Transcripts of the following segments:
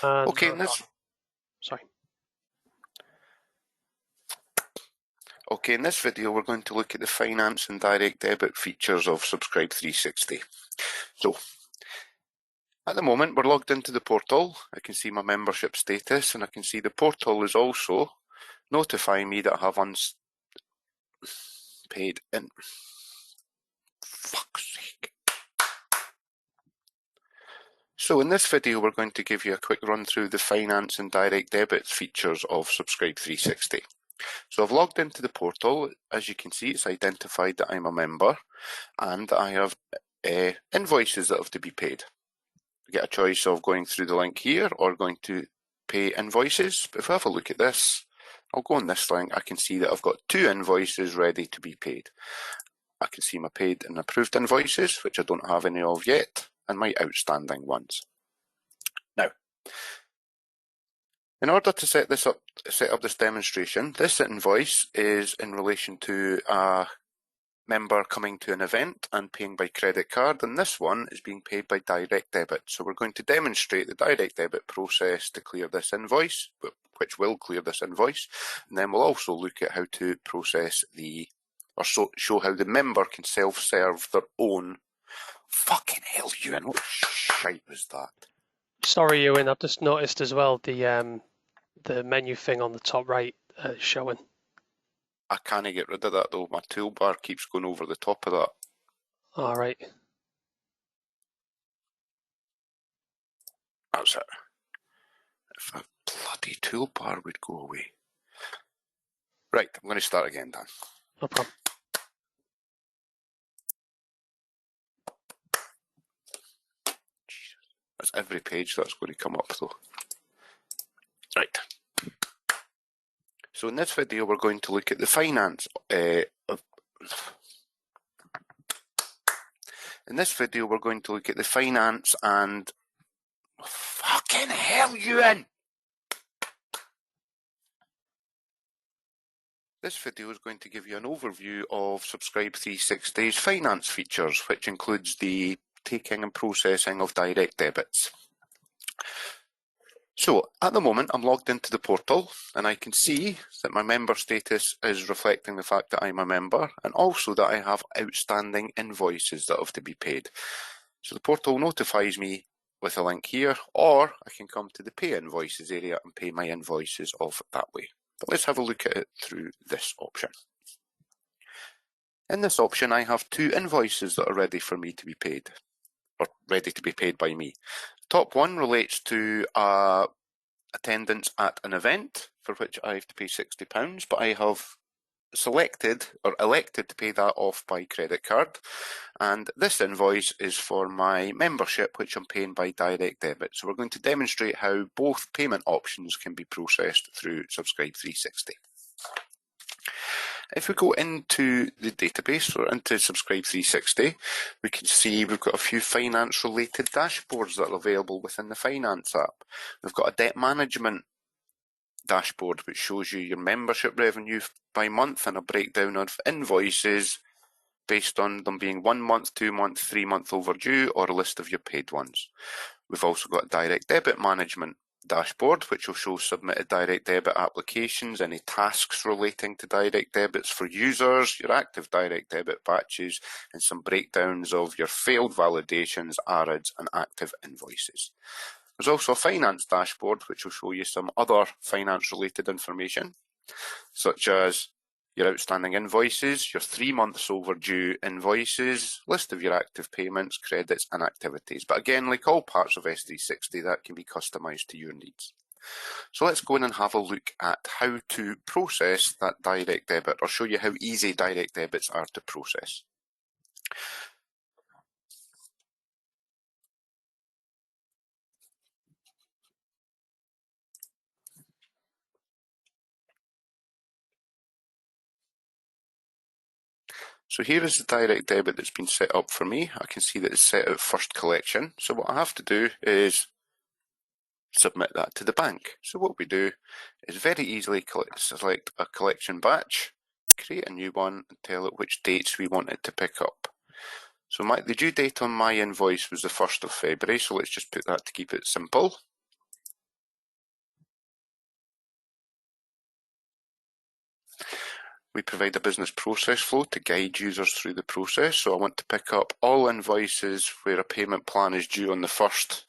Okay, Sorry. Okay, in this video we're going to look at the finance and direct debit features of Subscribe 360. So, at the moment we're logged into the portal. I can see my membership status and I can see the portal is also notifying me that I have unpaid in. Fuck's sake. So in this video we're going to give you a quick run through the finance and direct debit features of Subscribe 360. So I've logged into the portal. As you can see, it's identified that I'm a member and I have invoices that have to be paid. You get a choice of going through the link here or going to pay invoices. But if I have a look at this, I'll go on this link. I can see that I've got 2 invoices ready to be paid. I can see my paid and approved invoices, which I don't have any of yet, and my outstanding ones. Now, in order to set up this demonstration, this invoice is in relation to a member coming to an event and paying by credit card, and this one is being paid by direct debit. So we're going to demonstrate the direct debit process to clear this invoice, which will clear this invoice, and then we'll also look at how to process show how the member can self-serve their own. Fucking hell, Ewan, what shite was that? Sorry, Ewan, I've just noticed as well the menu thing on the top right showing. I can't get rid of that though. My toolbar keeps going over the top of that. All right. That's it. If a bloody toolbar would go away. Right, I'm going to start again, Dan. No problem. Jesus. That's every page that's going to come up though. Right. So in this video we're going to look at the finance In this video we're going to look at the finance and... Fucking hell, Ewan! This video is going to give you an overview of Subscribe 360's finance features, which includes the taking and processing of direct debits. So, at the moment I'm logged into the portal and I can see that my member status is reflecting the fact that I'm a member and also that I have outstanding invoices that have to be paid. So the portal notifies me with a link here, or I can come to the pay invoices area and pay my invoices off that way. But let's have a look at it through this option. In this option I have 2 invoices that are ready for me to be paid, or ready to be paid by me. Top one relates to attendance at an event for which I have to pay £60, but I have selected or elected to pay that off by credit card, and this invoice is for my membership, which I'm paying by direct debit. So we're going to demonstrate how both payment options can be processed through Subscribe 360. If we go into the database or into Subscribe 360, we can see we've got a few finance-related dashboards that are available within the Finance app. We've got a debt management dashboard which shows you your membership revenue by month and a breakdown of invoices based on them being 1 month, 2 month, 3 month overdue, or a list of your paid ones. We've also got direct debit management dashboard, which will show submitted direct debit applications, any tasks relating to direct debits for users, your active direct debit batches, and some breakdowns of your failed validations, ARIDs, and active invoices. There's also a finance dashboard, which will show you some other finance-related information, such as your outstanding invoices, your 3 months overdue invoices, list of your active payments, credits and activities. But again, like all parts of S360, that can be customised to your needs. So let's go in and have a look at how to process that direct debit, or show you how easy direct debits are to process. So here is the direct debit that's been set up for me. I can see that it's set at first collection. So what I have to do is submit that to the bank. So what we do is very easily select a collection batch, create a new one, and tell it which dates we want it to pick up. So the due date on my invoice was the 1st of February, so let's just put that to keep it simple. We provide a business process flow to guide users through the process. So I want to pick up all invoices where a payment plan is due on the 1st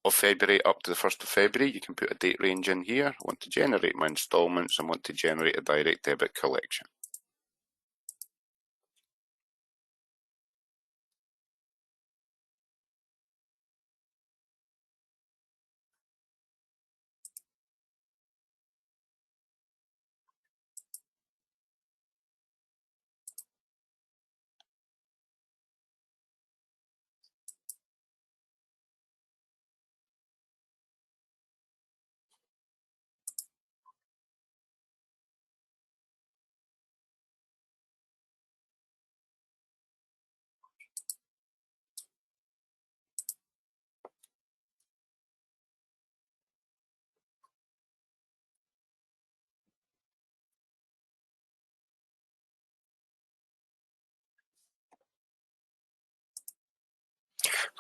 of February up to the 1st of February. You can put a date range in here. I want to generate my instalments. I want to generate a direct debit collection.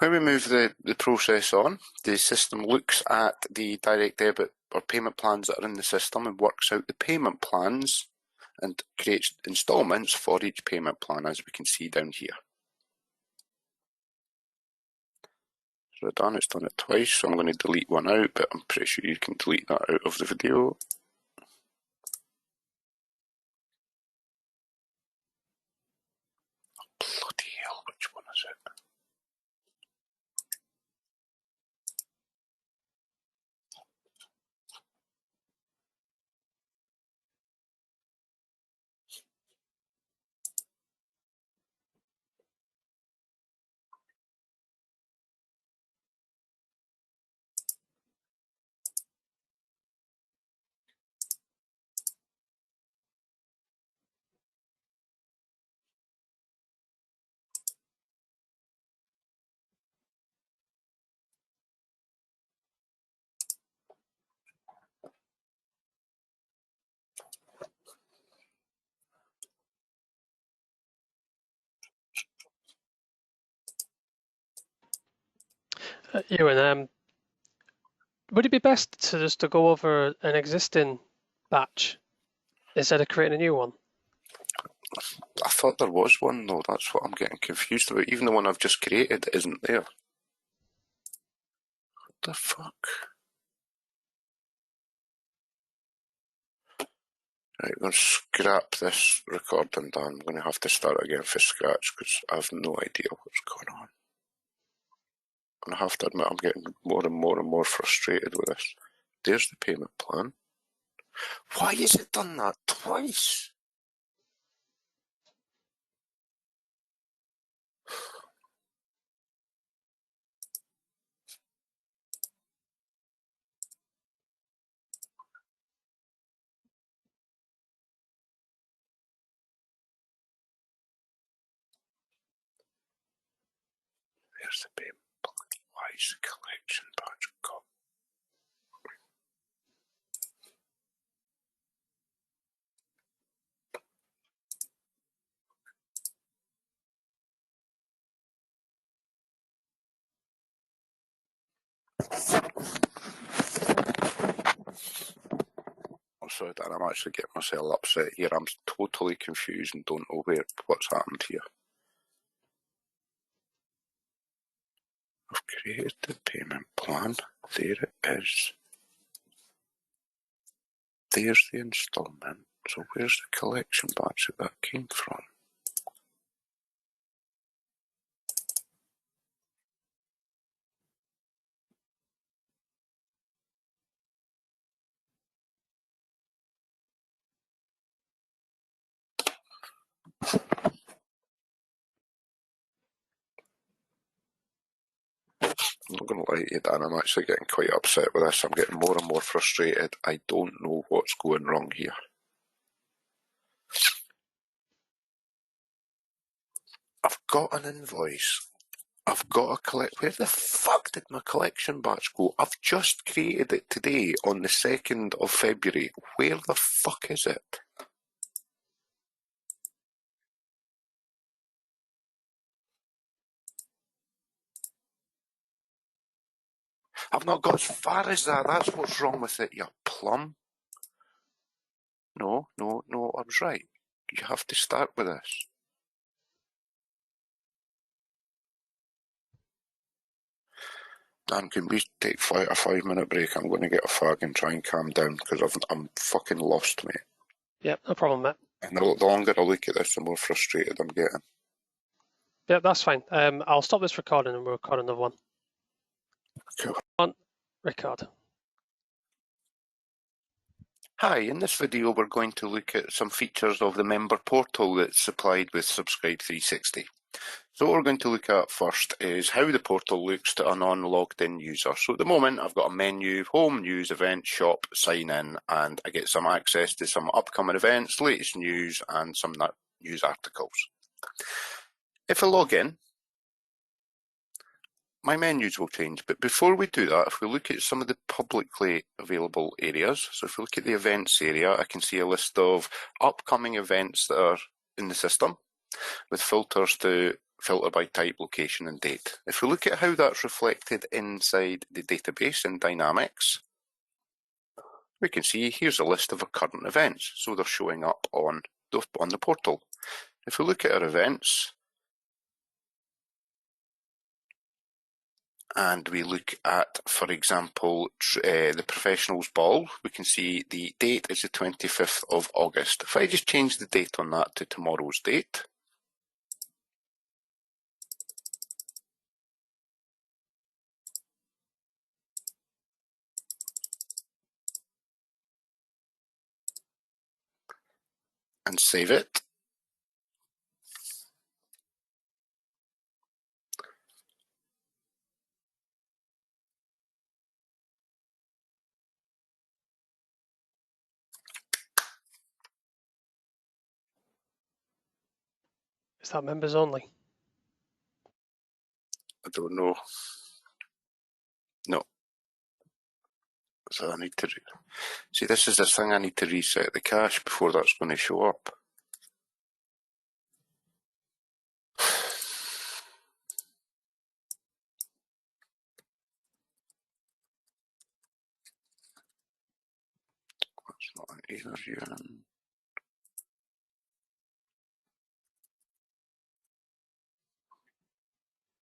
When we move the process on, the system looks at the direct debit or payment plans that are in the system and works out the payment plans and creates instalments for each payment plan, as we can see down here. So it's done it twice, so I'm going to delete one out, but I'm pretty sure you can delete that out of the video. Bloody hell, which one is it? Ewan, would it be best to just to go over an existing batch instead of creating a new one? I thought there was one though, that's what I'm getting confused about. Even the one I've just created isn't there. What the fuck? Right, we're going to scrap this recording down. I'm going to have to start again from scratch because I have no idea what's going on. And I have to admit I'm getting more and more and more frustrated with this. There's the payment plan. Why has it done that twice? There's the payment plan. Why is the collection badge gone? I'm sorry, Dan, I'm actually getting myself upset here. I'm totally confused and don't know what's happened here. I've created the payment plan. There it is. There's the instalment. So where's the collection batch that came from? I'm not going to lie to you, Dan, I'm actually getting quite upset with this. I'm getting more and more frustrated. I don't know what's going wrong here. I've got an invoice. I've got a collect. Where the fuck did my collection batch go? I've just created it today on the 2nd of February. Where the fuck is it? I've not got as far as that. That's what's wrong with it, you plum. No, I was right. You have to start with this. Dan, can we take a 5-minute break? I'm going to get a fag and try and calm down because I'm fucking lost, mate. Yep, no problem, mate. And the longer I look at this, the more frustrated I'm getting. Yeah, that's fine. I'll stop this recording and we'll record another one. Cool. On record. Hi, in this video we're going to look at some features of the member portal that's supplied with Subscribe 360. So what we're going to look at first is how the portal looks to a non-logged in user. So at the moment I've got a menu, home, news, event, shop, sign in, and I get some access to some upcoming events, latest news, and some news articles. If I log in, my menus will change, but before we do that, if we look at some of the publicly available areas, so if we look at the events area, I can see a list of upcoming events that are in the system with filters to filter by type, location and date. If we look at how that's reflected inside the database in Dynamics, we can see here's a list of our current events, so they're showing up on the portal. If we look at our events, and we look at, for example, the Professionals Ball, we can see the date is the 25th of August. If I just change the date on that to tomorrow's date, and save it, Is that members only? I don't know. No. So I need to, see, this is this thing, I need to reset the cache before that's going to show up. That's not an either here.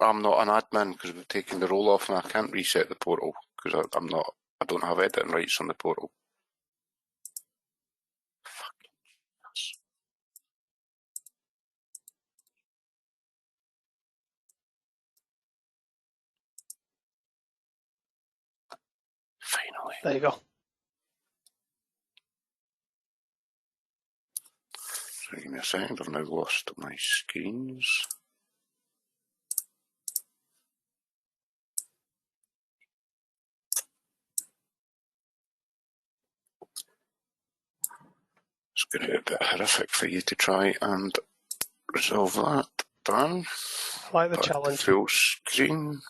I'm not an admin because we've taken the role off and I can't reset the portal because I don't have editing rights on the portal. Fucking yes. Finally. There you go. So give me a second, I've now lost my screens. It's going to be a bit horrific for you to try and resolve that. Done. I like the Back to challenge. full screen.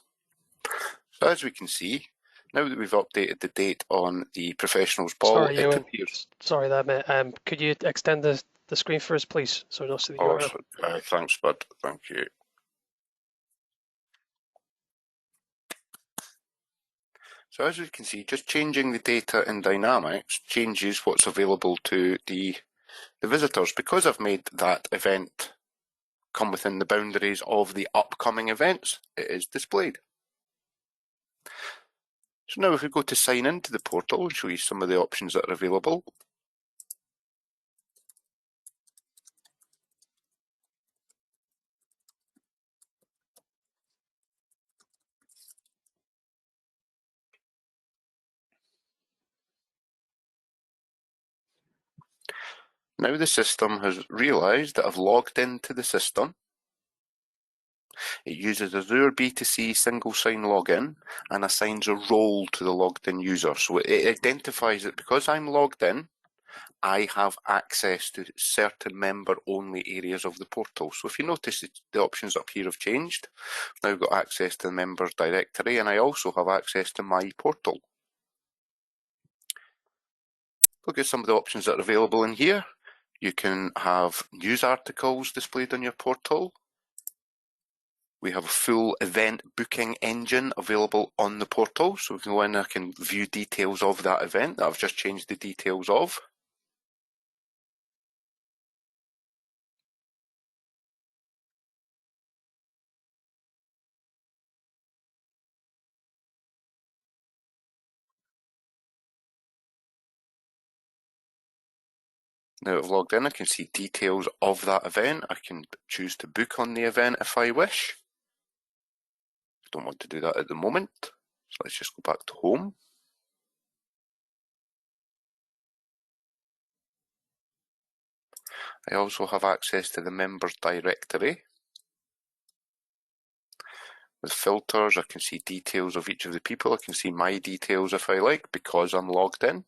So as we can see, now that we've updated the date on the Professionals Ball, Sorry, it Ewan. appears. Sorry there, mate. Could you extend the screen for us, please, so we don't see the URL? Thanks, bud. Thank you. So as we can see, just changing the data in Dynamics changes what's available to the visitors. Because I've made that event come within the boundaries of the upcoming events, it is displayed. So now if we go to sign into the portal and show you some of the options that are available. Now the system has realised that I've logged into the system. It uses Azure B2C single sign login and assigns a role to the logged in user. So it identifies that because I'm logged in, I have access to certain member-only areas of the portal. So if you notice, the options up here have changed. I've now got access to the members directory, and I also have access to my portal. Look at some of the options that are available in here. You can have news articles displayed on your portal. We have a full event booking engine available on the portal. So we can go in and I can view details of that event that I've just changed the details of. Now I've logged in, I can see details of that event. I can choose to book on the event if I wish. I don't want to do that at the moment, so let's just go back to home. I also have access to the members directory. With filters, I can see details of each of the people. I can see my details if I like, because I'm logged in.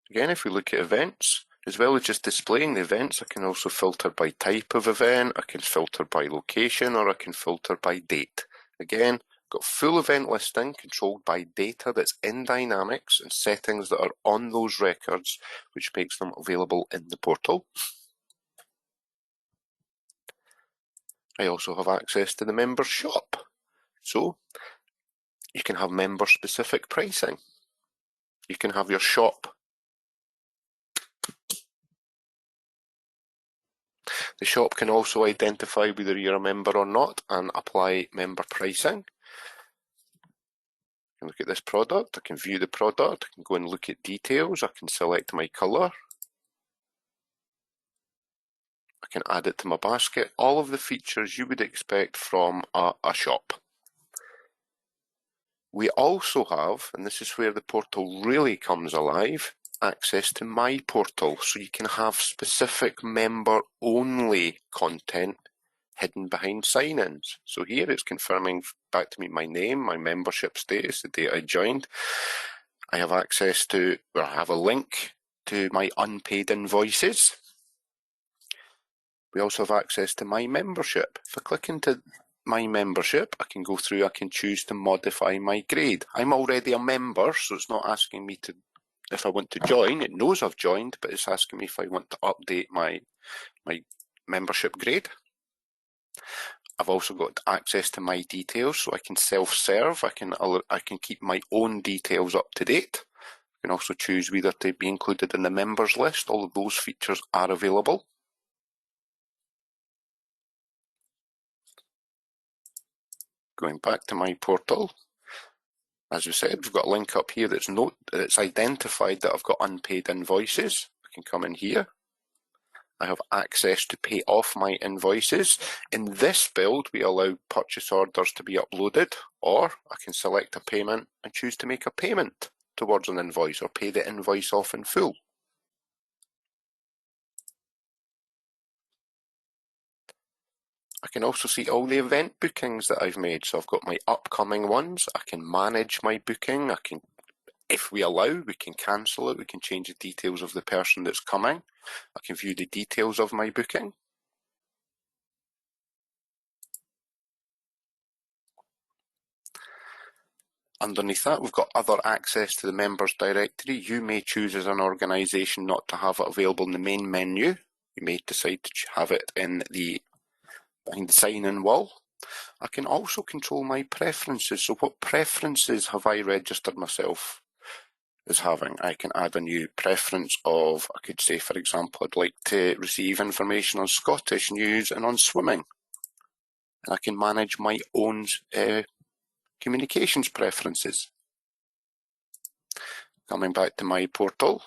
Again, if we look at events, as well as just displaying the events, I can also filter by type of event, I can filter by location, or I can filter by date. Again, got full event listing controlled by data that's in Dynamics and settings that are on those records, which makes them available in the portal. I also have access to the members shop. So you can have member specific pricing. You can have your shop. The shop can also identify whether you're a member or not and apply member pricing. I can look at this product, I can view the product, I can go and look at details, I can select my colour. I can add it to my basket, all of the features you would expect from a shop. We also have, and this is where the portal really comes alive, access to my portal, so you can have specific member-only content hidden behind sign-ins. So here it's confirming back to me my name, my membership status, the date I joined. I have access to, or I have a link to my unpaid invoices. We also have access to my membership. If I click into my membership, I can go through, I can choose to modify my grade. I'm already a member, so it's not asking me to, if I want to join, it knows I've joined, but it's asking me if I want to update my membership grade. I've also got access to my details, so I can self-serve, I can keep my own details up to date. I can also choose whether to be included in the members list. All of those features are available. Going back to my portal, as we said, we've got a link up here that's identified that I've got unpaid invoices. I can come in here. I have access to pay off my invoices. In this build, we allow purchase orders to be uploaded, or I can select a payment and choose to make a payment towards an invoice or pay the invoice off in full. I can also see all the event bookings that I've made. So I've got my upcoming ones. I can manage my booking. I can, if we allow, we can cancel it. We can change the details of the person that's coming. I can view the details of my booking. Underneath that, we've got other access to the members directory. You may choose as an organisation not to have it available in the main menu. You may decide to have it in behind the sign-in wall. I can also control my preferences. So what preferences have I registered myself as having? I can add a new preference of, I could say, for example, I'd like to receive information on Scottish news and on swimming. And I can manage my own communications preferences. Coming back to my portal,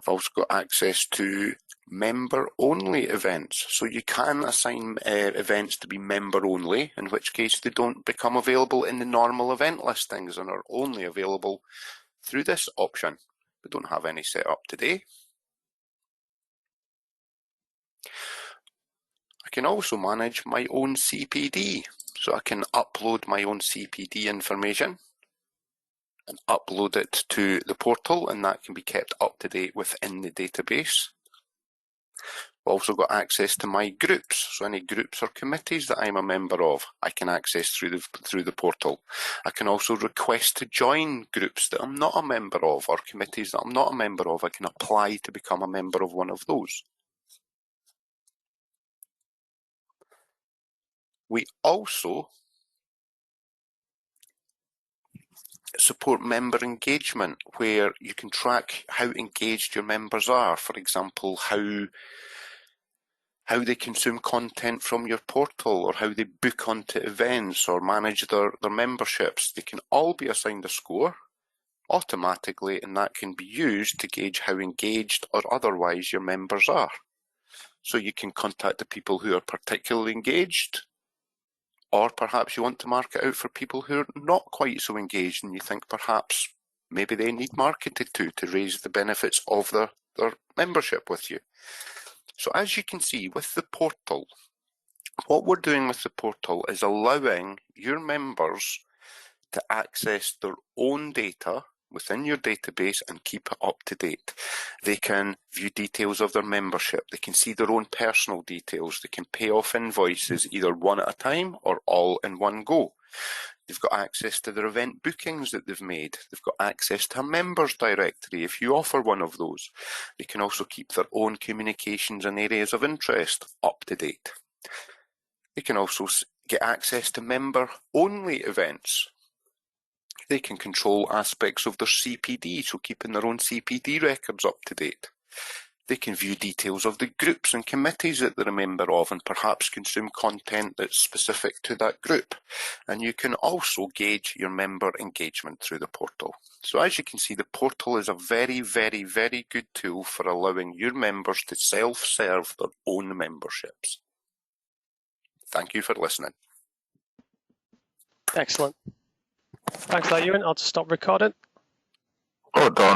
I've also got access to member-only events. So you can assign events to be member-only, in which case they don't become available in the normal event listings and are only available through this option. We don't have any set up today. I can also manage my own CPD. So I can upload my own CPD information and upload it to the portal, and that can be kept up to date within the database. I've also got access to my groups, so any groups or committees that I'm a member of, I can access through the portal. I can also request to join groups that I'm not a member of, or committees that I'm not a member of. I can apply to become a member of one of those. We also support member engagement, where you can track how engaged your members are. For example, how how they consume content from your portal, or how they book onto events or manage their memberships. They can all be assigned a score automatically, and that can be used to gauge how engaged or otherwise your members are. So you can contact the people who are particularly engaged, or perhaps you want to market out for people who are not quite so engaged and you think perhaps maybe they need marketed to raise the benefits of their membership with you. So as you can see with the portal, what we're doing with the portal is allowing your members to access their own data within your database and keep it up to date. They can view details of their membership. They can see their own personal details. They can pay off invoices either one at a time or all in one go. They've got access to their event bookings that they've made. They've got access to a members directory if you offer one of those. They can also keep their own communications and areas of interest up to date. They can also get access to member-only events. They can control aspects of their CPD, so keeping their own CPD records up to date. They can view details of the groups and committees that they're a member of and perhaps consume content that's specific to that group. And you can also gauge your member engagement through the portal. So as you can see, the portal is a very, very, very good tool for allowing your members to self-serve their own memberships. Thank you for listening. Excellent. Thanks for that, Ewan. I'll just stop recording. Oh, Don.